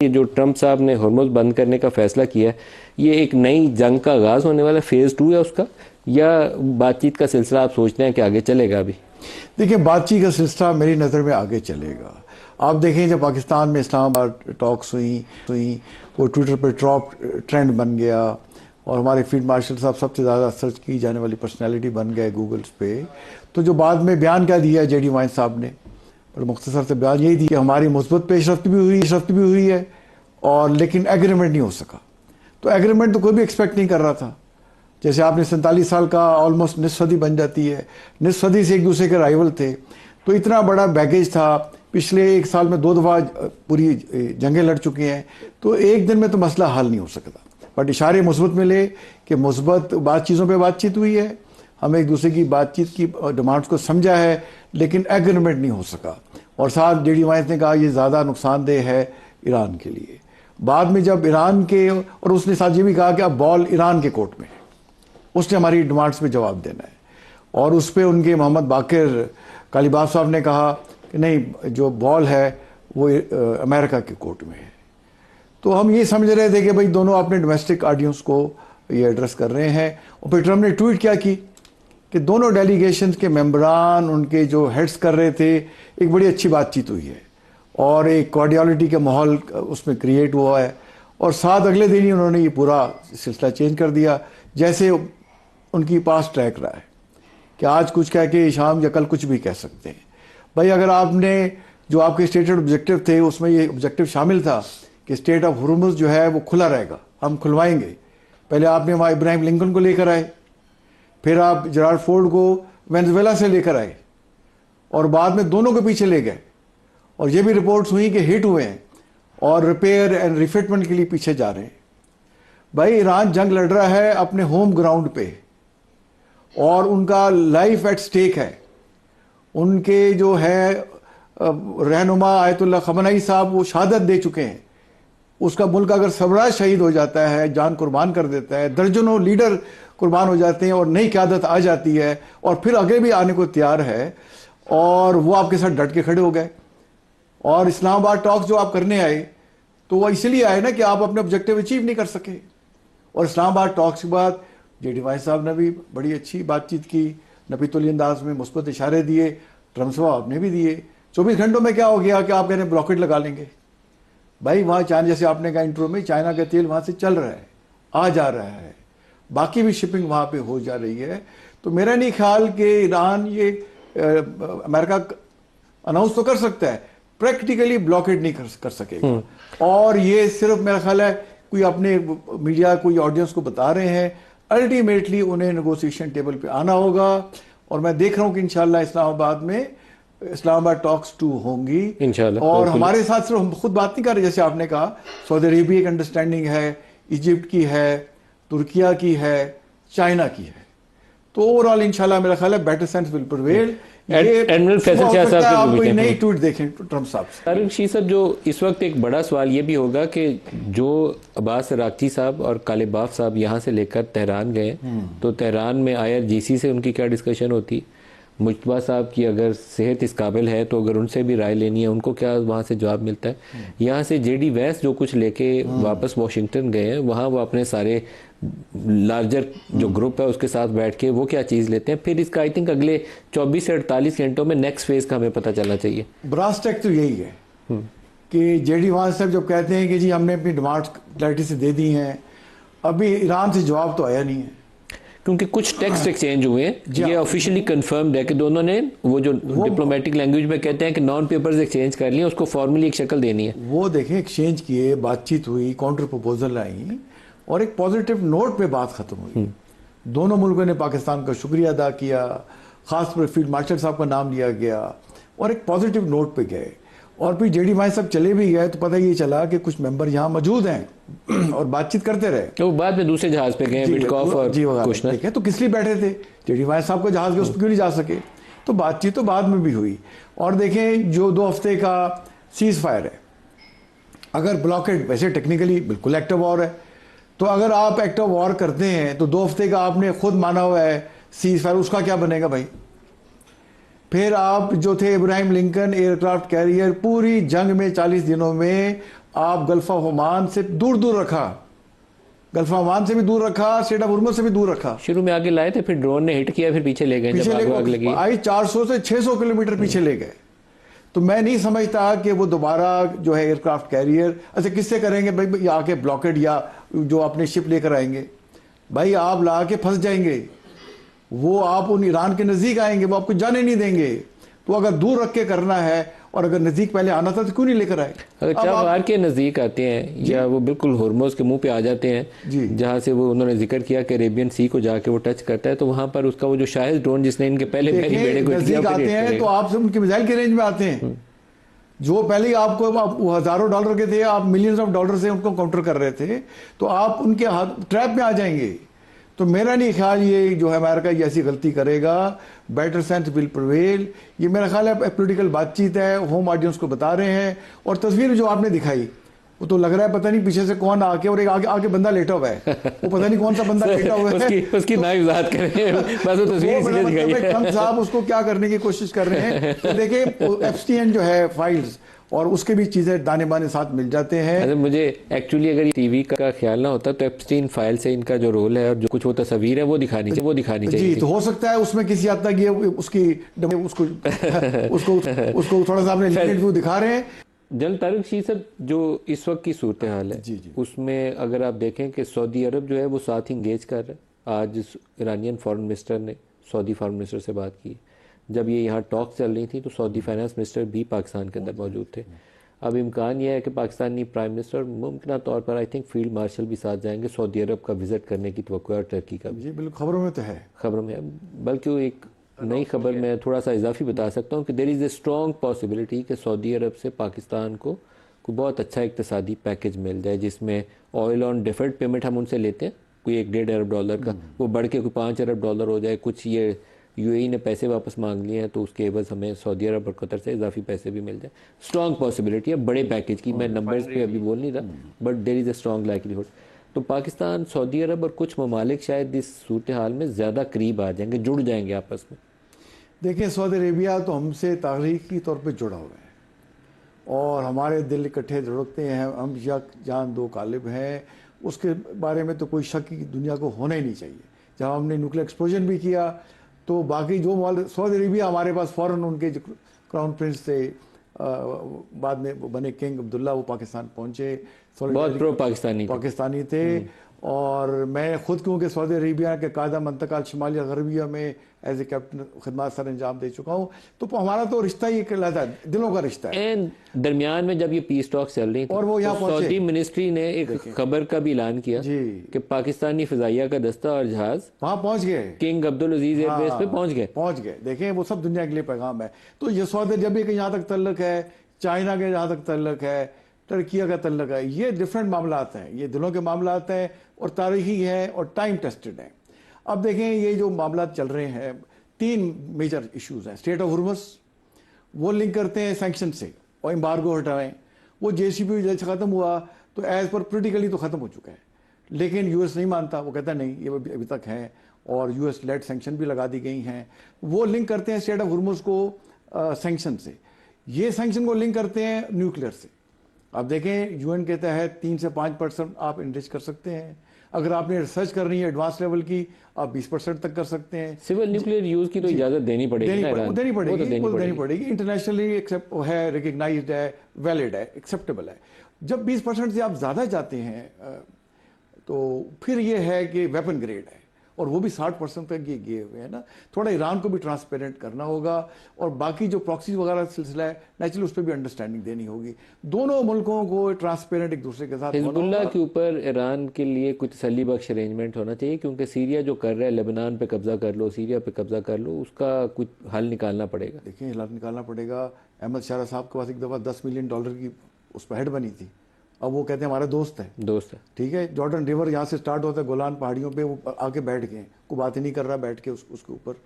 ये जो ट्रंप साहब ने हॉर्मुज़ बंद करने का फैसला किया है, ये एक नई जंग का आगाज़ होने वाला फेज़ 2 है उसका, या बातचीत का सिलसिला आप सोचते हैं कि आगे चलेगा अभी? देखिए, बातचीत का सिलसिला मेरी नज़र में आगे चलेगा। आप देखें, जब पाकिस्तान में इस्लामाबाद टॉक्स हुई वो ट्विटर पर टॉप ट्रेंड बन गया और हमारे फील्ड मार्शल साहब सबसे ज़्यादा सर्च की जाने वाली पर्सनैलिटी बन गए गूगल्स पे। तो जो बाद में बयान क्या दिया जेडी वाइंस साहब ने, और मुख्तसर से बयान यही दिया कि हमारी मुस्बत पेशरफ्त भी हुई है और लेकिन एग्रीमेंट नहीं हो सका। तो एग्रीमेंट तो कोई भी एक्सपेक्ट नहीं कर रहा था। जैसे आपने 47 साल का ऑलमोस्ट निस्फ सदी बन जाती है, निस्फ सदी से एक दूसरे के राइवल थे, तो इतना बड़ा बैगेज था। पिछले एक साल में 2 दफ़ा पूरी जंगें लड़ चुके हैं, तो एक दिन में तो मसला हल नहीं हो सकता। बट इशारे मुस्बत मिले कि मुस्बत चीज़ों पे बातचीत हुई है, हम एक दूसरे की बातचीत की डिमांड्स को समझा है, लेकिन एग्रीमेंट नहीं हो सका। और साथ जेडी वाइंस ने कहा ये ज़्यादा नुकसानदेह है ईरान के लिए। बाद में जब ईरान के, और उसने साथ ये भी कहा कि अब बॉल ईरान के कोर्ट में है, उसने हमारी डिमांड्स पे जवाब देना है। और उस पर उनके मोहम्मद बाकिर कालीबाफ साहब ने कहा कि नहीं, जो बॉल है वो अमेरिका के कोर्ट में है। तो हम ये समझ रहे थे कि भाई दोनों अपने डोमेस्टिक ऑडियंस को ये एड्रेस कर रहे हैं। और फिर ट्रम्प ने ट्वीट क्या की कि दोनों डेलीगेशन के मेंबरान, उनके जो हेड्स कर रहे थे, एक बड़ी अच्छी बातचीत हुई है और एक कॉर्डियलिटी का माहौल उसमें क्रिएट हुआ है। और साथ अगले दिन ही उन्होंने ये पूरा सिलसिला चेंज कर दिया, जैसे उनकी पास ट्रैक रहा है कि आज कुछ कह के शाम या कल कुछ भी कह सकते हैं। भाई, अगर आपने जो आपके स्टेटेड ऑब्जेक्टिव थे उसमें ये ऑब्जेक्टिव शामिल था कि स्टेट ऑफ हॉर्मुज़ जो है वो खुला रहेगा, हम खुलवाएंगे। पहले आपने वहाँ इब्राहिम लिंकन को लेकर आए, फिर आप जरार्ड फोर्ड को वेनेजुएला से लेकर आए और बाद में दोनों के पीछे ले गए। और ये भी रिपोर्ट्स हुई कि हिट हुए हैं और रिपेयर एंड रिफिटमेंट के लिए पीछे जा रहे हैं। भाई, ईरान जंग लड़ रहा है अपने होम ग्राउंड पे और उनका लाइफ एट स्टेक है। उनके जो है रहनुमा आयतुल्लाह खमनई साहब वो शहादत दे चुके हैं। उसका मुल्क अगर सबराज शहीद हो जाता है, जान कुर्बान कर देता है, दर्जनों लीडर कुर्बान हो जाते हैं और नई क़यादत आ जाती है और फिर आगे भी आने को तैयार है, और वो आपके साथ डट के खड़े हो गए। और इस्लामाबाद टॉक्स जो आप करने आए, तो वो इसलिए आए ना कि आप अपने ऑब्जेक्टिव अचीव नहीं कर सके। और इस्लामाबाद टॉक्स के बाद जेडी वाइंस साहब ने भी बड़ी अच्छी बातचीत की, नपीतुल अंदाज में मुस्बत इशारे दिए, ट्रम्प साहब ने भी दिए। 24 घंटों में क्या हो गया कि आप कहने ब्लॉकेट लगा लेंगे। भाई, वहाँ चाइना, जैसे आपने कहा इंट्रो में, चाइना का तेल वहाँ से चल रहा है, आ जा रहा है, बाकी भी शिपिंग वहाँ पे हो जा रही है। तो मेरा नहीं ख्याल कि ईरान ये अमेरिका अनाउंस तो कर सकता है, प्रैक्टिकली ब्लॉकेट नहीं कर सकेगा। और ये सिर्फ मेरा ख्याल है कोई अपने मीडिया, कोई ऑडियंस को बता रहे हैं। अल्टीमेटली उन्हें नेगोशिएशन टेबल पे आना होगा। और मैं देख रहा हूँ कि इंशाल्लाह इस्लामाबाद टॉक्स 2 होंगी इंशाल्लाह। और हमारे साथ सिर्फ हम खुद बात नहीं कर रहे, जैसे आपने कहा सऊदी अरेबिया की अंडरस्टैंडिंग है, इजिप्ट की है, तुर्किया की है, चाइना की है। तो ओवरऑल इंशाल्लाह मेरा ख्याल है better sense will prevail. Admiral Faisal Shah साहब आप कोई नई ट्वीट देखें ट्रम्प साहब से। तारिक रशीद साहब, जो इस वक्त एक बड़ा सवाल ये भी होगा कि जो अब्बास अरागची साहब और कालिबाफ साहब यहाँ से लेकर तेहरान गए, तो तेहरान में IRGC से उनकी क्या डिस्कशन होती, मुश्तबा साहब की अगर सेहत इस काबिल है तो अगर उनसे भी राय लेनी है, उनको क्या वहाँ से जवाब मिलता है। यहाँ से जेडी वैंस जो कुछ लेके वापस वाशिंगटन गए हैं, वहाँ वो अपने सारे लार्जर जो ग्रुप है उसके साथ बैठ के वो क्या चीज़ लेते हैं। फिर इसका आई थिंक अगले 24 से 48 घंटों में नेक्स्ट फेज का हमें पता चलना चाहिए। ब्रास टैक तो यही है कि जेडी वांस साहब जब कहते हैं कि जी हमने अपनी डिमांड्स क्लैरिटी से दे दी हैं, अभी ईरान से जवाब तो आया नहीं है, क्योंकि कुछ टेक्स्ट एक्सचेंज हुए हैं। ये ऑफिशियली कंफर्म्ड है कि दोनों ने वो जो डिप्लोमेटिक लैंग्वेज में कहते हैं कि नॉन पेपर्स एक्सचेंज कर लिए, उसको फॉर्मली एक शक्ल देनी है। वो देखें, एक्सचेंज किए, बातचीत हुई, काउंटर प्रपोजल आई और एक पॉजिटिव नोट पे बात खत्म हुई। दोनों मुल्कों ने पाकिस्तान का शुक्रिया अदा किया, खासतौर पर फील्ड मार्शल साहब का नाम लिया गया और एक पॉजिटिव नोट पे गए। और फिर जेडी वाइंस साहब चले भी गए तो पता ये चला कि कुछ मेंबर यहाँ मौजूद हैं और बातचीत करते रहे। तो बाद में दूसरे जहाज पे गए, विटकॉफ और कुशनर, तो किस लिए बैठे थे जेडी वाइंस साहब का जहाज, उस पर क्यों नहीं जा सके। तो बातचीत तो बाद में भी हुई। और देखें, जो 2 हफ्ते का सीज फायर है, अगर ब्लॉकेट, वैसे टेक्निकली बिल्कुल एक्ट ऑफ वॉर है, तो अगर आप एक्ट ऑफ वॉर करते हैं तो 2 हफ्ते का आपने खुद माना हुआ है सीज फायर, उसका क्या बनेगा भाई। फिर आप जो थे इब्राहिम लिंकन एयरक्राफ्ट कैरियर, पूरी जंग में 40 दिनों में आप गल्फ ऑफ ओमान से दूर दूर रखा, गल्फ ऑफ ओमान से भी दूर रखा, स्ट्रेट ऑफ हुर्मुज़ से भी दूर रखा। शुरू में आगे लाए थे, फिर ड्रोन ने हिट किया, फिर पीछे ले गए, पीछे जब आग ले लगी। आई 400 से 600 किलोमीटर पीछे ले गए। तो मैं नहीं समझता कि वो दोबारा जो है एयरक्राफ्ट कैरियर, अच्छा किससे करेंगे भाई, आके ब्लॉकेड या जो अपने शिप लेकर आएंगे, भाई आप ला के फंस जाएंगे, वो आप उन ईरान के नज़दीक आएंगे, वो आपको जाने नहीं देंगे। तो अगर दूर रख के करना है और अगर नज़दीक पहले आना था तो क्यों नहीं लेकर आए? अगर चाबहार के नज़दीक आते हैं या वो बिल्कुल हुर्मुज़ के मुंह पे आ जाते हैं, जहां से वो उन्होंने जिक्र किया कि अरेबियन सी को जाके वो टच करता है, तो वहां पर उसका वो जो शायद ड्रोन जिसने इनके पहले बेड़े को नज़दीक आते हैं तो आप उनकी मिसाइल के रेंज में आते हैं, जो पहले ही आपको हज़ारों डॉलर के थे, आप मिलियंस ऑफ डॉलर से उनको काउंटर कर रहे थे, तो आप उनके ट्रैप में आ जाएंगे। तो मेरा नहीं ख्याल ये जो है अमेरिका ये ऐसी गलती करेगा, बेटर सेंस विल प्रिवेल। ये मेरा ख्याल है पॉलिटिकल बातचीत है, होम ऑडियंस को बता रहे हैं। और तस्वीर जो आपने दिखाई वो तो लग रहा है पता नहीं पीछे से कौन आके, और एक आगे आगे बंदा लेटा हुआ है, वो पता नहीं कौन सा बंदा लेटा हुआ है। उसकी ना इजाद करें, बस वो तस्वीर इसलिए दिखाई है। ट्रंप साहब उसको क्या करने की कोशिश कर रहे हैं। तो देखिए एप्स्टीन जो है फाइल्स और उसके भी चीजें दाने बाने साथ मिल जाते हैं। अरे मुझे एक्चुअली अगर ये टीवी का ख्याल ना होता तो एप्स्टीन फाइल से इनका जो रोल है और जो कुछ वो तस्वीर है वो दिखानी चाहिए जी। तो हो सकता है उसमें किसी हद तक ये उसकी उसको उसको उसको थोड़ा सा अपने व्यू दिखा रहे हैं। जनरल तारिक शीर साहब, जो इस वक्त की सूरत हाल है जी। उसमें अगर आप देखें कि सऊदी अरब जो है वो साथ इंगेज कर रहा है। आज ईरानियन फॉरेन मिनिस्टर ने सऊदी फॉरेन मिनिस्टर से बात की। जब ये यहाँ टॉक चल रही थी तो सऊदी फाइनेंस मिनिस्टर भी पाकिस्तान के अंदर मौजूद थे। अब इम्कान यह है कि पाकिस्तानी प्राइम मिनिस्टर मुमकिन तौर पर आई थिंक फील्ड मार्शल भी साथ जाएंगे, सऊदी अरब का विजिट करने की तवक्को है, टर्की का भी। जी बिल्कुल, खबरों में तो है, खबरों में। बल्कि एक नई खबर में थोड़ा सा इजाफी बता सकता हूँ कि there is a strong possibility कि सऊदी अरब से पाकिस्तान को बहुत अच्छा इक्तिसादी पैकेज मिल जाए, जिसमें ऑयल ऑन डिफर्ड पेमेंट हम उनसे लेते हैं कोई 1-1.5 अरब डॉलर का, वो बढ़ के कोई 5 अरब डॉलर हो जाए। कुछ ये यूएई ने पैसे वापस मांग लिए हैं तो उसके एवज हमें सऊदी अरब और कतर से इजाफी पैसे भी मिल जाए। स्ट्रॉन्ग पॉसिबिलिटी है बड़े पैकेज की, मैं नंबर्स पे अभी बोल नहीं रहा, but there is a strong likelihood. तो पाकिस्तान, सऊदी अरब और कुछ ममालिक शायद इस सूरत हाल में ज़्यादा करीब आ जाएंगे, जुड़ जाएंगे आपस में। देखिए सऊदी अरेबिया तो हमसे तारीखी तौर पे जुड़ा हुआ है और हमारे दिल इकट्ठे धड़कते हैं, हम यक जान दो कालिब हैं, उसके बारे में तो कोई शक की दुनिया को होना ही नहीं चाहिए। जब हमने न्यूक्लियर एक्सप्लोजन भी किया तो बाकी जो सऊदी अरेबिया हमारे पास फ़ौरन उनके जो क्राउन प्रिंस थे, बाद में बने किंग अब्दुल्ला, वो पाकिस्तान पहुँचे, बहुत प्रो पाकिस्तानी थे। और मैं खुद क्योंकि सऊदी अरेबिया के कायदा मंतकाल शुमालिया गरबिया में एज ए कैप्टन खिदमत सर अंजाम दे चुका हूँ, तो हमारा तो रिश्ता ही कहलाता है, दिलों का रिश्ता है। दरमियान में जब ये पीस टॉक चल रही थी और वो यहाँ तो सऊदी मिनिस्ट्री ने एक खबर का भी ऐलान किया कि पाकिस्तानी फिजाइया का दस्ता और जहाज वहां पहुंच गए, किंग अब्दुल अजीज एयरबेस पे पहुंच गए। देखें वो सब दुनिया के लिए पैगाम है। तो ये सऊदी अरबिया के यहाँ तक तल्लक है, चाइना के यहाँ तक तल्लक है, टर्किया का तल्लक है, ये डिफरेंट मामलात हैं, ये दिलों के मामलात हैं और तारीखी है और टाइम टेस्टेड है। अब देखें ये जो मामलात चल रहे हैं, 3 मेजर इश्यूज हैं। स्ट्रेट ऑफ हुर्मुज़ वो लिंक करते हैं सैंक्शन से और एम्बार्गो हटाएं, वो JCPOA जैसे ख़त्म हुआ तो एज पर पोलिटिकली तो ख़त्म हो चुका है, लेकिन यूएस नहीं मानता, वो कहता नहीं ये अभी तक है और यूएस लेड सैंक्शन भी लगा दी गई हैं। वो लिंक करते हैं स्ट्रेट ऑफ हुर्मुज़ को सैंक्शन से, ये सैंक्शन को लिंक करते हैं न्यूक्लियर से। अब देखें यूएन कहता है 3 से 5% आप इनरिच कर सकते हैं, अगर आपने रिसर्च करनी है एडवांस लेवल की आप 20% तक कर सकते हैं। सिविल न्यूक्लियर यूज की तो इजाजत देनी पड़ेगी, इंटरनेशनली एक्सेप्ट है, रिकग्नाइज्ड है, वैलिड है, एक्सेप्टेबल है। जब 20% से आप ज़्यादा जाते हैं तो फिर ये है कि वेपन ग्रेड है और वो भी 60% तक ये गए हुए हैं ना। थोड़ा ईरान को भी ट्रांसपेरेंट करना होगा और बाकी जो प्रॉक्सी वगैरह सिलसिला है नेचुरली उस पर भी अंडरस्टैंडिंग देनी होगी। दोनों मुल्कों को ट्रांसपेरेंट एक दूसरे के साथ। हिजबुल्लाह के ऊपर ईरान के लिए कुछ तसल्ली बख्श अरेंजमेंट होना चाहिए, क्योंकि सीरिया जो कर रहा है, लेबनान पे कब्जा कर लो, सीरिया पे कब्जा कर लो, उसका कुछ हल निकालना पड़ेगा। देखिए हल निकालना पड़ेगा। अहमद शाह साहब के पास एक दफ़ा $10 मिलियन की उस पर हेड बनी थी, अब वो कहते हैं हमारे दोस्त है, ठीक है। जॉर्डन रिवर यहाँ से स्टार्ट होता है, गोलान पहाड़ियों पे वो आके बैठ गए, कोई बात ही नहीं कर रहा बैठ के उसके ऊपर।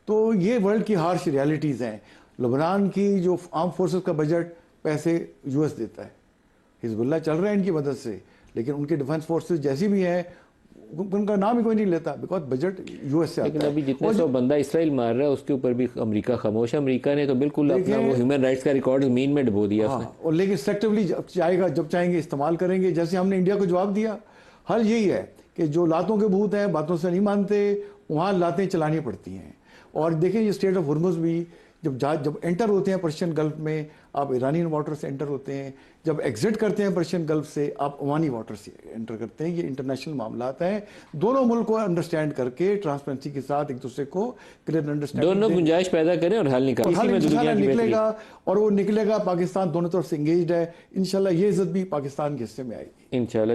तो ये वर्ल्ड की हार्श रियलिटीज़ हैं। लेबनान की जो आर्म फोर्सेस का बजट पैसे यूएस देता है, हिजबुल्लाह चल रहा है इनकी मदद से, लेकिन उनकी डिफेंस फोर्सेस जैसी भी हैं उनका नाम ही कोई नहीं लेता, बिकॉज बजट यूएस से लेकिन आता है। अभी जितने 100 बंदा इसराइल मार रहा है उसके ऊपर भी अमेरिका खामोश है। अमेरिका ने तो बिल्कुल अपना वो ह्यूमन राइट्स का रिकॉर्ड ज़मीन में डुबो दिया उसने। हाँ, और लेकिन सेलेक्टिवली जब चाहेगा, जब चाहेंगे इस्तेमाल करेंगे, जैसे हमने इंडिया को जवाब दिया। हल यही है कि जो लातों के भूत हैं, बातों से नहीं मानते, वहाँ लातें चलानी पड़ती हैं। और देखिए ये स्टेट ऑफ हुर्मुज़ भी जब एंटर होते हैं पर्शियन गल्फ में, आप ईरानियन वाटर से एंटर होते हैं, जब एग्जिट करते हैं पर्शियन गल्फ से आप ओमानी वाटर से एंटर करते हैं। ये इंटरनेशनल मामला हैं, दोनों मुल्क को अंडरस्टैंड करके ट्रांसपेरेंसी के साथ एक दूसरे को क्लियर अंडरस्टैंडिंग, दोनों गुंजाइश पैदा करें और हल निकालें। इसी में दुनिया की निकलेगा, और वो निकलेगा। पाकिस्तान दोनों तरफ से इंगेज्ड है, इंशाल्लाह ये इज्जत भी पाकिस्तान के हिस्से में आएगी इंशाल्लाह।